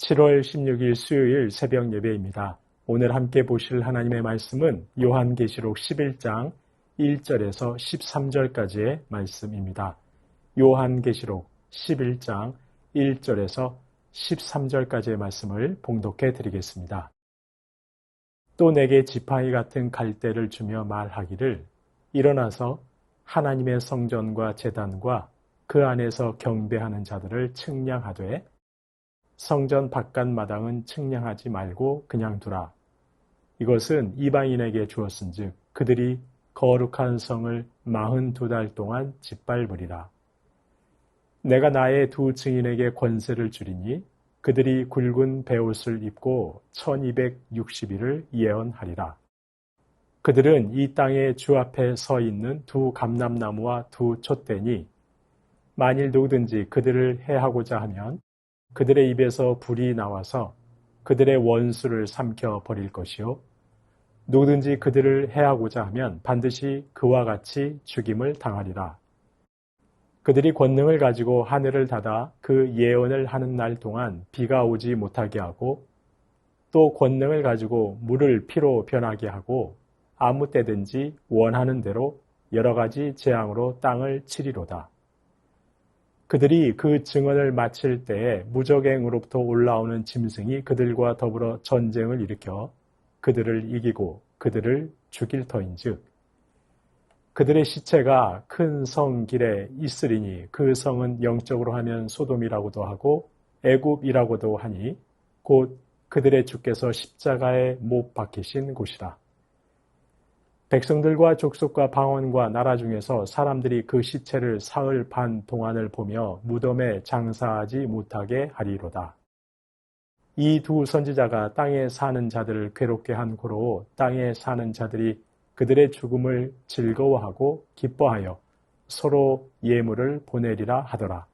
7월 16일 수요일 새벽 예배입니다. 오늘 함께 보실 하나님의 말씀은 요한계시록 11장 1절에서 13절까지의 말씀입니다. 요한계시록 11장 1절에서 13절까지의 말씀을 봉독해 드리겠습니다. 또 내게 지팡이 같은 갈대를 주며 말하기를 일어나서 하나님의 성전과 제단과 그 안에서 경배하는 자들을 측량하되 성전 바깥 마당은 측량하지 말고 그냥 두라. 이것은 이방인에게 주었은즉 그들이 거룩한 성을 42달 동안 짓밟으리라. 내가 나의 두 증인에게 권세를 주리니 그들이 굵은 베옷을 입고 1260일을 예언하리라. 그들은 이 땅의 주 앞에 서 있는 두 감람나무와 두 촛대니 만일 누구든지 그들을 해하고자 하면 그들의 입에서 불이 나와서 그들의 원수를 삼켜 버릴 것이요 누구든지 그들을 해하고자 하면 반드시 그와 같이 죽임을 당하리라. 그들이 권능을 가지고 하늘을 닫아 그 예언을 하는 날 동안 비가 오지 못하게 하고 또 권능을 가지고 물을 피로 변하게 하고 아무 때든지 원하는 대로 여러 가지 재앙으로 땅을 치리로다. 그들이 그 증언을 마칠 때에 무적행으로부터 올라오는 짐승이 그들과 더불어 전쟁을 일으켜 그들을 이기고 그들을 죽일 터인즉 그들의 시체가 큰 성 길에 있으리니 그 성은 영적으로 하면 소돔이라고도 하고 애굽이라고도 하니 곧 그들의 주께서 십자가에 못 박히신 곳이라. 백성들과 족속과 방언과 나라 중에서 사람들이 그 시체를 사흘 반 동안을 보며 무덤에 장사하지 못하게 하리로다. 이 두 선지자가 땅에 사는 자들을 괴롭게 한 고로 땅에 사는 자들이 그들의 죽음을 즐거워하고 기뻐하여 서로 예물을 보내리라 하더라.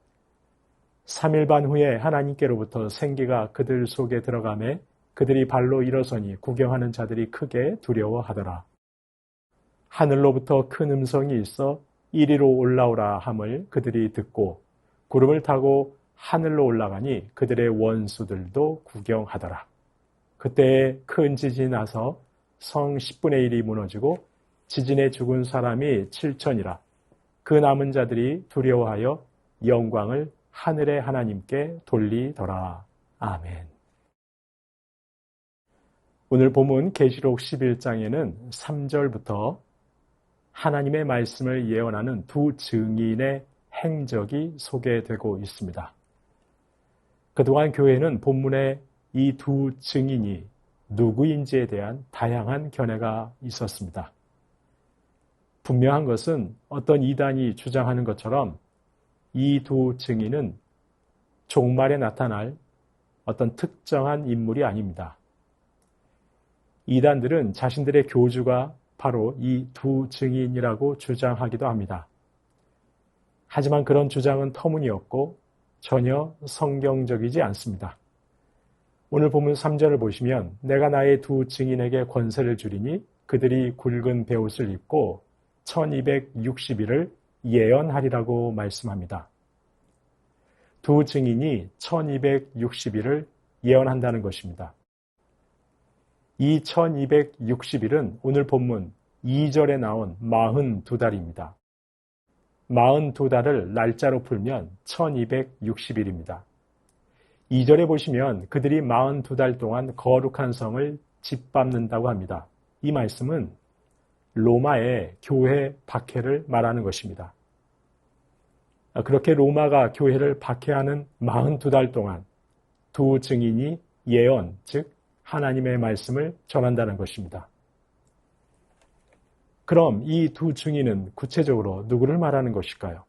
3일 반 후에 하나님께로부터 생기가 그들 속에 들어가매 그들이 발로 일어서니 구경하는 자들이 크게 두려워하더라. 하늘로부터 큰 음성이 있어 이리로 올라오라 함을 그들이 듣고 구름을 타고 하늘로 올라가니 그들의 원수들도 구경하더라. 그때에 큰 지진이 나서 성 10분의 1이 무너지고 지진에 죽은 사람이 7천이라. 그 남은 자들이 두려워하여 영광을 하늘의 하나님께 돌리더라. 아멘. 오늘 본문 계시록 11장에는 3절부터 하나님의 말씀을 예언하는 두 증인의 행적이 소개되고 있습니다. 그동안 교회는 본문에 이 두 증인이 누구인지에 대한 다양한 견해가 있었습니다. 분명한 것은 어떤 이단이 주장하는 것처럼 이 두 증인은 종말에 나타날 어떤 특정한 인물이 아닙니다. 이단들은 자신들의 교주가 바로 이 두 증인이라고 주장하기도 합니다. 하지만 그런 주장은 터무니없고 전혀 성경적이지 않습니다. 오늘 본문 3절을 보시면 내가 나의 두 증인에게 권세를 주리니 그들이 굵은 베옷을 입고 1260일을 예언하리라고 말씀합니다. 두 증인이 1260일을 예언한다는 것입니다. 이 1260일은 오늘 본문 2절에 나온 42달입니다. 42달을 날짜로 풀면 1260일입니다. 2절에 보시면 그들이 42달 동안 거룩한 성을 짓밟는다고 합니다. 이 말씀은 로마의 교회 박해를 말하는 것입니다. 그렇게 로마가 교회를 박해하는 42달 동안 두 증인이 예언, 즉 하나님의 말씀을 전한다는 것입니다. 그럼 이 두 증인은 구체적으로 누구를 말하는 것일까요?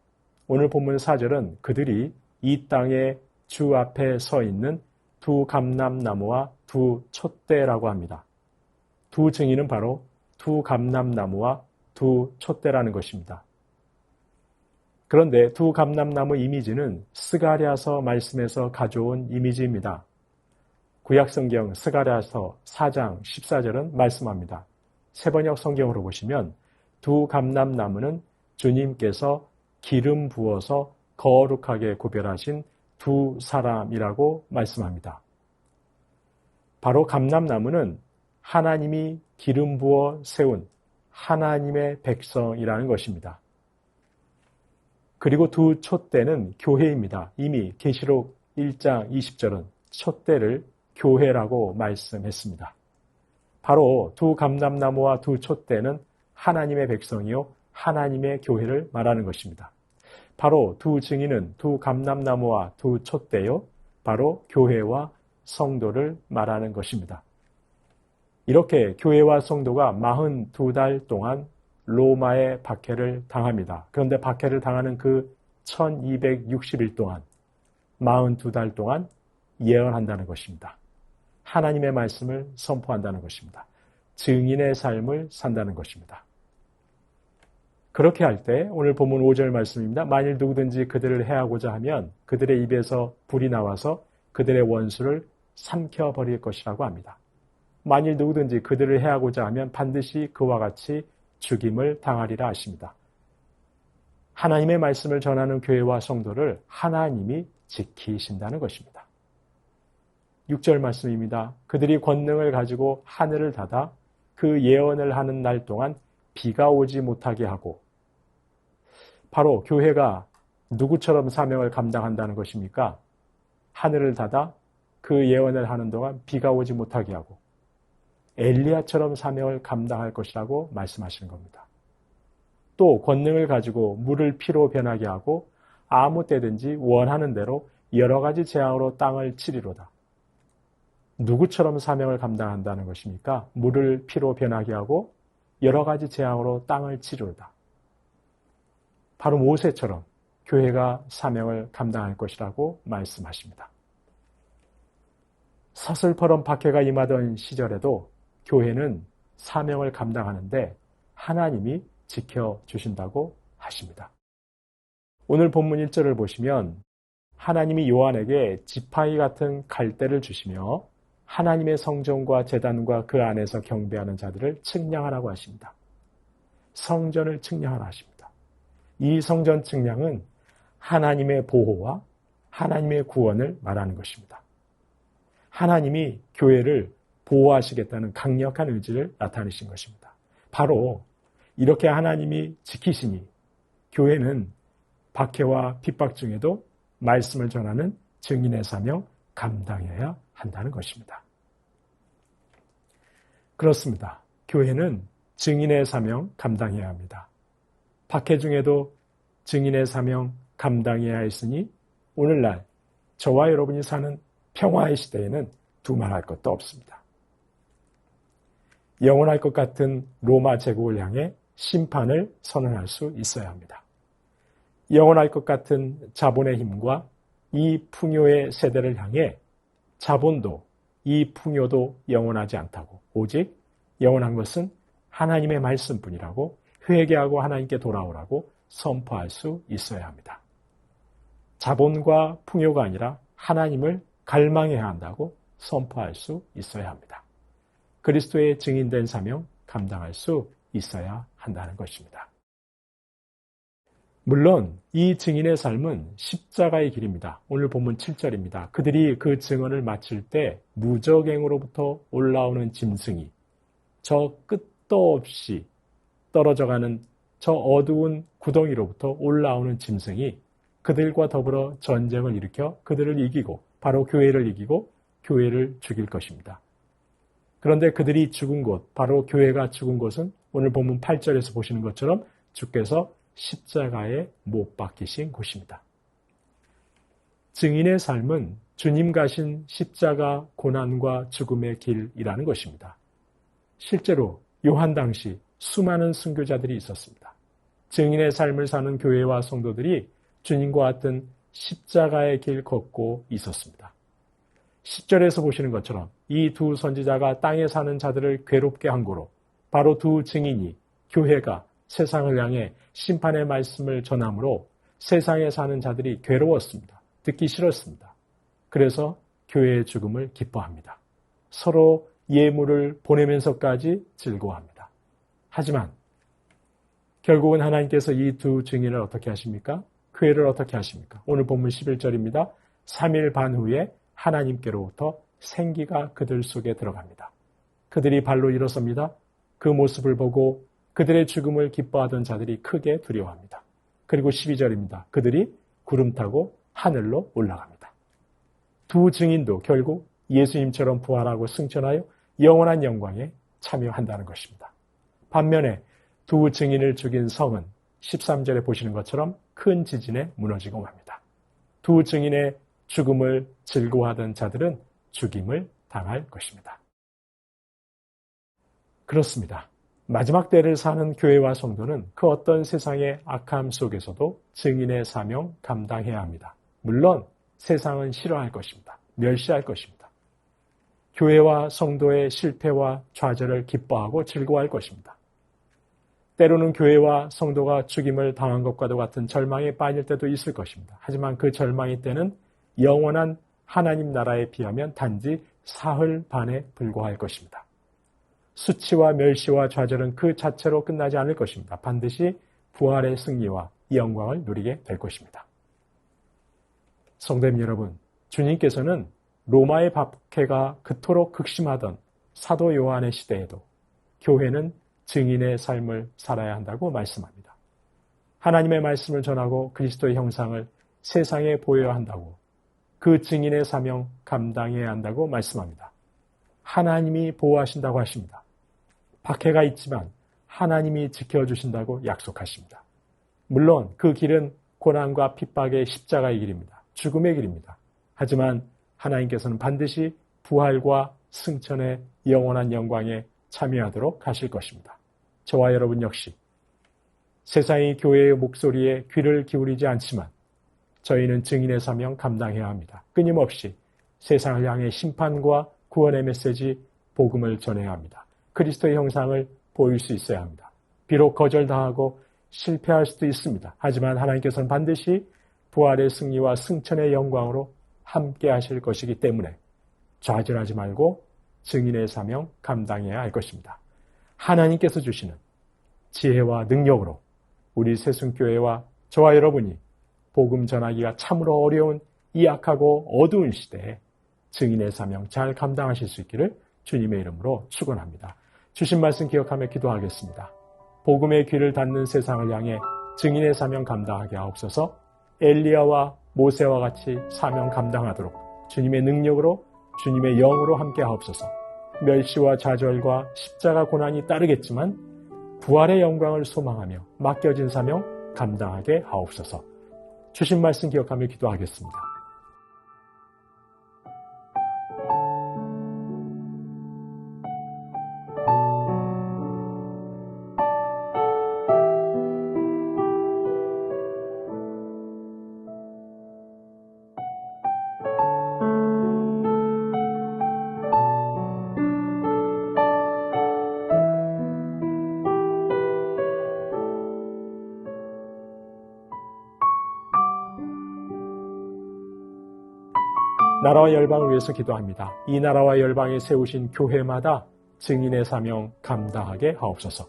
오늘 본문 4절은 그들이 이 땅의 주 앞에 서 있는 두 감람나무와 두 촛대라고 합니다. 두 증인은 바로 두 감람나무와 두 촛대라는 것입니다. 그런데 두 감람나무 이미지는 스가랴서 말씀에서 가져온 이미지입니다. 구약성경 스가랴서 4장 14절은 말씀합니다. 세번역 성경으로 보시면 두 감람나무는 주님께서 기름 부어서 거룩하게 구별하신 두 사람이라고 말씀합니다. 바로 감람나무는 하나님이 기름 부어 세운 하나님의 백성이라는 것입니다. 그리고 두 촛대는 교회입니다. 이미 계시록 1장 20절은 촛대를 교회라고 말씀했습니다. 바로 두 감람나무와 두 촛대는 하나님의 백성이요 하나님의 교회를 말하는 것입니다. 바로 두 증인은 두 감람나무와 두 촛대요 바로 교회와 성도를 말하는 것입니다. 이렇게 교회와 성도가 42달 동안 로마의 박해를 당합니다. 그런데 박해를 당하는 그 1260일 동안 42달 동안 예언한다는 것입니다. 하나님의 말씀을 선포한다는 것입니다. 증인의 삶을 산다는 것입니다. 그렇게 할 때 오늘 본문 5절 말씀입니다. 만일 누구든지 그들을 해하고자 하면 그들의 입에서 불이 나와서 그들의 원수를 삼켜버릴 것이라고 합니다. 만일 누구든지 그들을 해하고자 하면 반드시 그와 같이 죽임을 당하리라 하십니다. 하나님의 말씀을 전하는 교회와 성도를 하나님이 지키신다는 것입니다. 6절 말씀입니다. 그들이 권능을 가지고 하늘을 닫아 그 예언을 하는 날 동안 비가 오지 못하게 하고, 바로 교회가 누구처럼 사명을 감당한다는 것입니까? 하늘을 닫아 그 예언을 하는 동안 비가 오지 못하게 하고 엘리야처럼 사명을 감당할 것이라고 말씀하시는 겁니다. 또 권능을 가지고 물을 피로 변하게 하고 아무 때든지 원하는 대로 여러 가지 재앙으로 땅을 치리로다. 누구처럼 사명을 감당한다는 것입니까? 물을 피로 변하게 하고 여러 가지 재앙으로 땅을 치리로다. 바로 모세처럼 교회가 사명을 감당할 것이라고 말씀하십니다. 서슬퍼런 박해가 임하던 시절에도 교회는 사명을 감당하는데 하나님이 지켜주신다고 하십니다. 오늘 본문 1절을 보시면 하나님이 요한에게 지팡이 같은 갈대를 주시며 하나님의 성전과 제단과 그 안에서 경배하는 자들을 측량하라고 하십니다. 성전을 측량하라 하십니다. 이 성전 측량은 하나님의 보호와 하나님의 구원을 말하는 것입니다. 하나님이 교회를 보호하시겠다는 강력한 의지를 나타내신 것입니다. 바로 이렇게 하나님이 지키시니 교회는 박해와 핍박 중에도 말씀을 전하는 증인의 사명 감당해야 한다는 것입니다. 그렇습니다. 교회는 증인의 사명 감당해야 합니다. 박해 중에도 증인의 사명 감당해야 했으니 오늘날 저와 여러분이 사는 평화의 시대에는 두말할 것도 없습니다. 영원할 것 같은 로마 제국을 향해 심판을 선언할 수 있어야 합니다. 영원할 것 같은 자본의 힘과 이 풍요의 세대를 향해 자본도 이 풍요도 영원하지 않다고, 오직 영원한 것은 하나님의 말씀뿐이라고 회개하고 하나님께 돌아오라고 선포할 수 있어야 합니다. 자본과 풍요가 아니라 하나님을 갈망해야 한다고 선포할 수 있어야 합니다. 그리스도의 증인된 사명 감당할 수 있어야 한다는 것입니다. 물론 이 증인의 삶은 십자가의 길입니다. 오늘 본문 7절입니다. 그들이 그 증언을 마칠 때 무적행으로부터 올라오는 짐승이 저 끝도 없이 떨어져가는 저 어두운 구덩이로부터 올라오는 짐승이 그들과 더불어 전쟁을 일으켜 그들을 이기고 바로 교회를 이기고 교회를 죽일 것입니다. 그런데 그들이 죽은 곳, 바로 교회가 죽은 곳은 오늘 본문 8절에서 보시는 것처럼 주께서 십자가에 못 박히신 곳입니다. 증인의 삶은 주님 가신 십자가 고난과 죽음의 길이라는 것입니다. 실제로 요한 당시 수많은 순교자들이 있었습니다. 증인의 삶을 사는 교회와 성도들이 주님과 같은 십자가의 길 걷고 있었습니다. 10절에서 보시는 것처럼 이 두 선지자가 땅에 사는 자들을 괴롭게 한 고로 바로 두 증인이 교회가 세상을 향해 심판의 말씀을 전함으로 세상에 사는 자들이 괴로웠습니다. 듣기 싫었습니다. 그래서 교회의 죽음을 기뻐합니다. 서로 예물을 보내면서까지 즐거워합니다. 하지만 결국은 하나님께서 이 두 증인을 어떻게 하십니까? 교회를 어떻게 하십니까? 오늘 본문 11절입니다. 3일 반 후에 하나님께로부터 생기가 그들 속에 들어갑니다. 그들이 발로 일어섭니다. 그 모습을 보고 그들의 죽음을 기뻐하던 자들이 크게 두려워합니다. 그리고 12절입니다. 그들이 구름 타고 하늘로 올라갑니다. 두 증인도 결국 예수님처럼 부활하고 승천하여 영원한 영광에 참여한다는 것입니다. 반면에 두 증인을 죽인 성은 13절에 보시는 것처럼 큰 지진에 무너지고 맙니다. 두 증인의 죽음을 즐거워하던 자들은 죽임을 당할 것입니다. 그렇습니다. 마지막 때를 사는 교회와 성도는 그 어떤 세상의 악함 속에서도 증인의 사명 감당해야 합니다. 물론 세상은 싫어할 것입니다. 멸시할 것입니다. 교회와 성도의 실패와 좌절을 기뻐하고 즐거워할 것입니다. 때로는 교회와 성도가 죽임을 당한 것과도 같은 절망에 빠질 때도 있을 것입니다. 하지만 그 절망의 때는 영원한 하나님 나라에 비하면 단지 사흘 반에 불과할 것입니다. 수치와 멸시와 좌절은 그 자체로 끝나지 않을 것입니다. 반드시 부활의 승리와 영광을 누리게 될 것입니다. 성도님 여러분, 주님께서는 로마의 박해가 그토록 극심하던 사도 요한의 시대에도 교회는 증인의 삶을 살아야 한다고 말씀합니다. 하나님의 말씀을 전하고 그리스도의 형상을 세상에 보여야 한다고, 그 증인의 사명 감당해야 한다고 말씀합니다. 하나님이 보호하신다고 하십니다. 박해가 있지만 하나님이 지켜주신다고 약속하십니다. 물론 그 길은 고난과 핍박의 십자가의 길입니다. 죽음의 길입니다. 하지만 하나님께서는 반드시 부활과 승천의 영원한 영광에 참여하도록 하실 것입니다. 저와 여러분 역시 세상의 교회의 목소리에 귀를 기울이지 않지만 저희는 증인의 사명 감당해야 합니다. 끊임없이 세상을 향해 심판과 구원의 메시지, 복음을 전해야 합니다. 그리스도의 형상을 보일 수 있어야 합니다. 비록 거절당하고 실패할 수도 있습니다. 하지만 하나님께서는 반드시 부활의 승리와 승천의 영광으로 함께 하실 것이기 때문에 좌절하지 말고 증인의 사명 감당해야 할 것입니다. 하나님께서 주시는 지혜와 능력으로 우리 새순교회와 저와 여러분이 복음 전하기가 참으로 어려운 이 악하고 어두운 시대에 증인의 사명 잘 감당하실 수 있기를 주님의 이름으로 축원합니다. 주신 말씀 기억하며 기도하겠습니다. 복음의 귀를 닫는 세상을 향해 증인의 사명 감당하게 하옵소서. 엘리야와 모세와 같이 사명 감당하도록 주님의 능력으로 주님의 영으로 함께 하옵소서. 멸시와 좌절과 십자가 고난이 따르겠지만 부활의 영광을 소망하며 맡겨진 사명 감당하게 하옵소서. 주신 말씀 기억하며 기도하겠습니다. 나라와 열방을 위해서 기도합니다. 이 나라와 열방에 세우신 교회마다 증인의 사명 감당하게 하옵소서.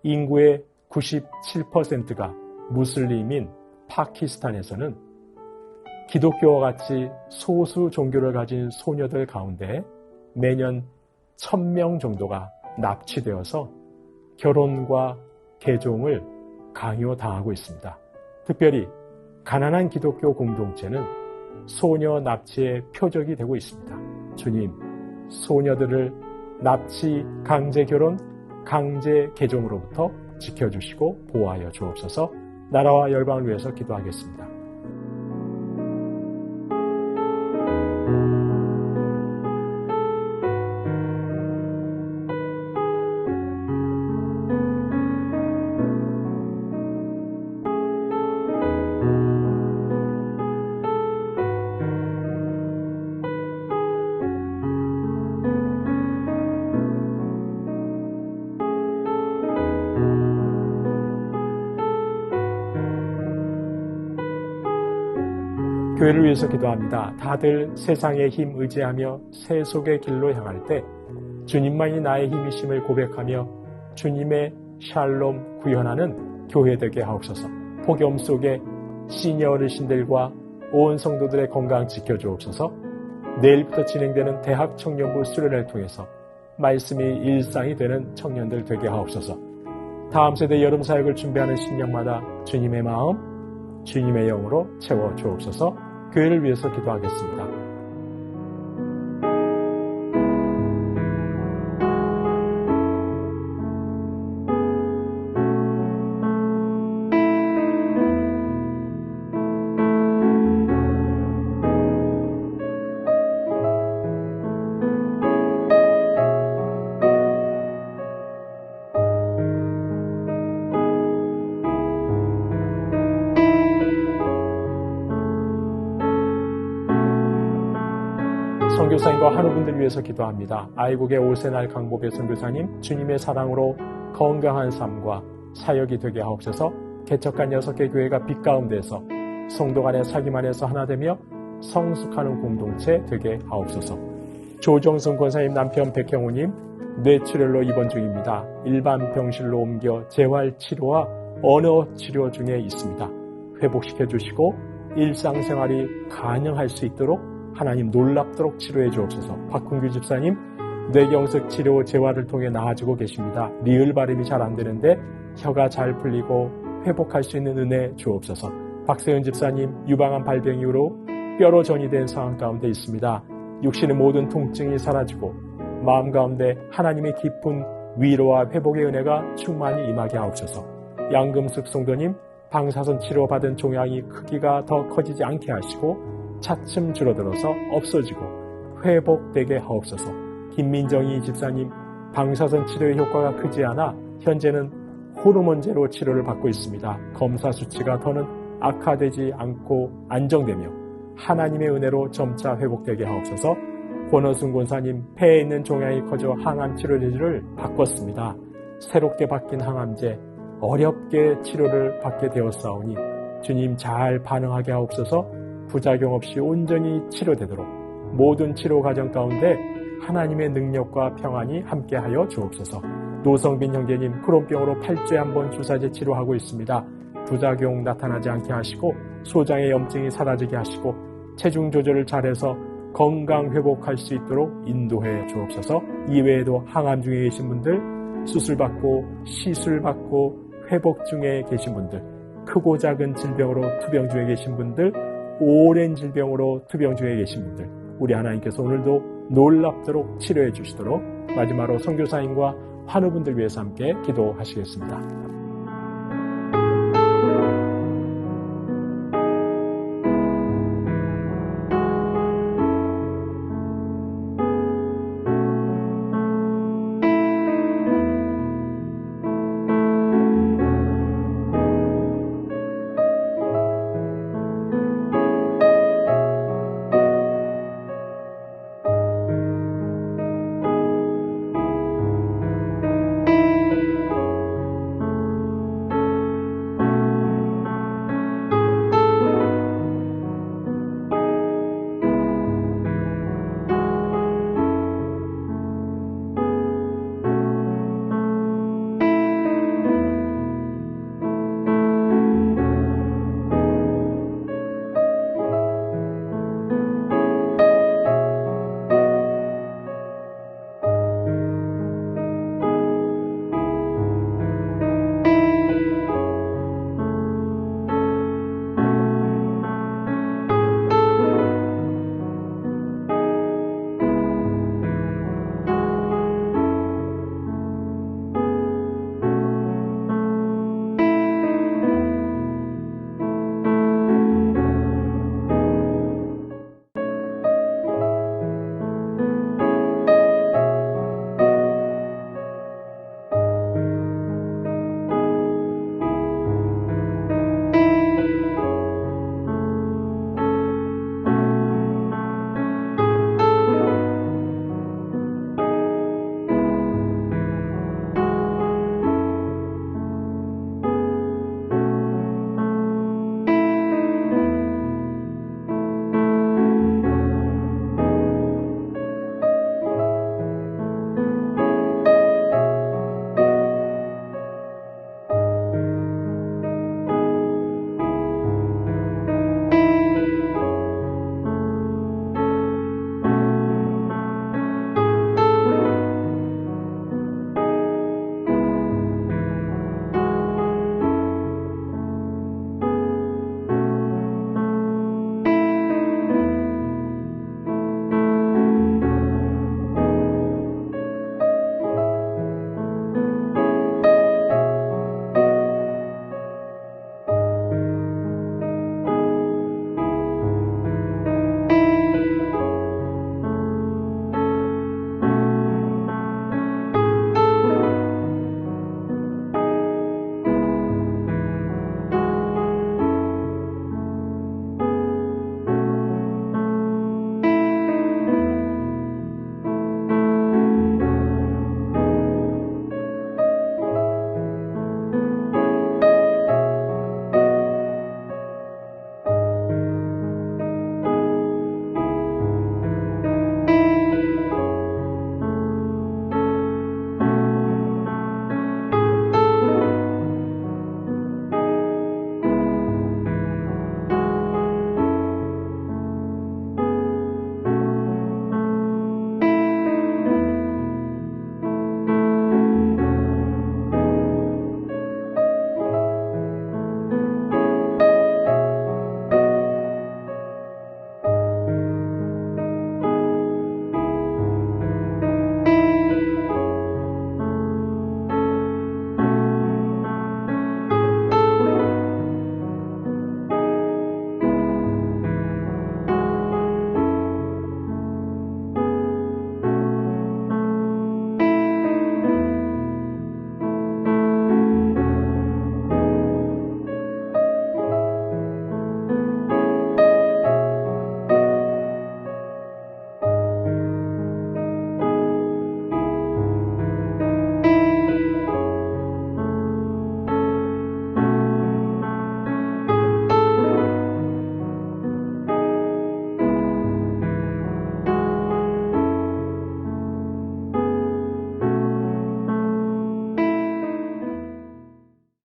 인구의 97%가 무슬림인 파키스탄에서는 기독교와 같이 소수 종교를 가진 소녀들 가운데 매년 1000명 정도가 납치되어서 결혼과 개종을 강요당하고 있습니다. 특별히 가난한 기독교 공동체는 소녀 납치의 표적이 되고 있습니다. 주님, 소녀들을 납치, 강제 결혼, 강제 개종으로부터 지켜주시고 보호하여 주옵소서. 나라와 열방을 위해서 기도하겠습니다. 교회를 위해서 기도합니다. 다들 세상의 힘 의지하며 세속의 길로 향할 때 주님만이 나의 힘이심을 고백하며 주님의 샬롬 구현하는 교회 되게 하옵소서. 폭염 속에 시니어 어르신들과 온 성도들의 건강 지켜주옵소서. 내일부터 진행되는 대학 청년부 수련회를 통해서 말씀이 일상이 되는 청년들 되게 하옵소서. 다음 세대 여름 사역을 준비하는 신령마다 주님의 마음, 주님의 영으로 채워 주옵소서. 교회를 위해서 기도하겠습니다. 선교사님과 한우분들 위해서 기도합니다. 아이국의 오세날 강보배 선교사님, 주님의 사랑으로 건강한 삶과 사역이 되게 하옵소서. 개척한 6개 교회가 빛 가운데서 성도 간의 사귐 안에서 하나 되며 성숙하는 공동체 되게 하옵소서. 조정순 권사님 남편 백형우님, 뇌출혈로 입원 중입니다. 일반 병실로 옮겨 재활치료와 언어치료 중에 있습니다. 회복시켜 주시고 일상생활이 가능할 수 있도록 하나님 놀랍도록 치료해 주옵소서. 박훈규 집사님, 뇌경색 치료 재활을 통해 나아지고 계십니다. 리을 발음이 잘 안 되는데 혀가 잘 풀리고 회복할 수 있는 은혜 주옵소서. 박세은 집사님, 유방암 발병 이후로 뼈로 전이된 상황 가운데 있습니다. 육신의 모든 통증이 사라지고 마음 가운데 하나님의 깊은 위로와 회복의 은혜가 충만히 임하게 하옵소서. 양금숙 성도님, 방사선 치료받은 종양이 크기가 더 커지지 않게 하시고 차츰 줄어들어서 없어지고 회복되게 하옵소서. 김민정희 집사님, 방사선 치료의 효과가 크지 않아 현재는 호르몬제로 치료를 받고 있습니다. 검사 수치가 더는 악화되지 않고 안정되며 하나님의 은혜로 점차 회복되게 하옵소서. 권호순 권사님, 폐에 있는 종양이 커져 항암 치료제를 바꿨습니다. 새롭게 바뀐 항암제, 어렵게 치료를 받게 되었사오니 주님 잘 반응하게 하옵소서. 부작용 없이 온전히 치료되도록 모든 치료 과정 가운데 하나님의 능력과 평안이 함께하여 주옵소서. 노성빈 형제님, 크론병으로 8주에 한 번 주사제 치료하고 있습니다. 부작용 나타나지 않게 하시고 소장의 염증이 사라지게 하시고 체중 조절을 잘해서 건강 회복할 수 있도록 인도해 주옵소서. 이외에도 항암 중에 계신 분들, 수술받고 시술받고 회복 중에 계신 분들, 크고 작은 질병으로 투병 중에 계신 분들, 오랜 질병으로 투병 중에 계신 분들, 우리 하나님께서 오늘도 놀랍도록 치료해 주시도록 마지막으로 선교사님과 환우분들 위해서 함께 기도하시겠습니다.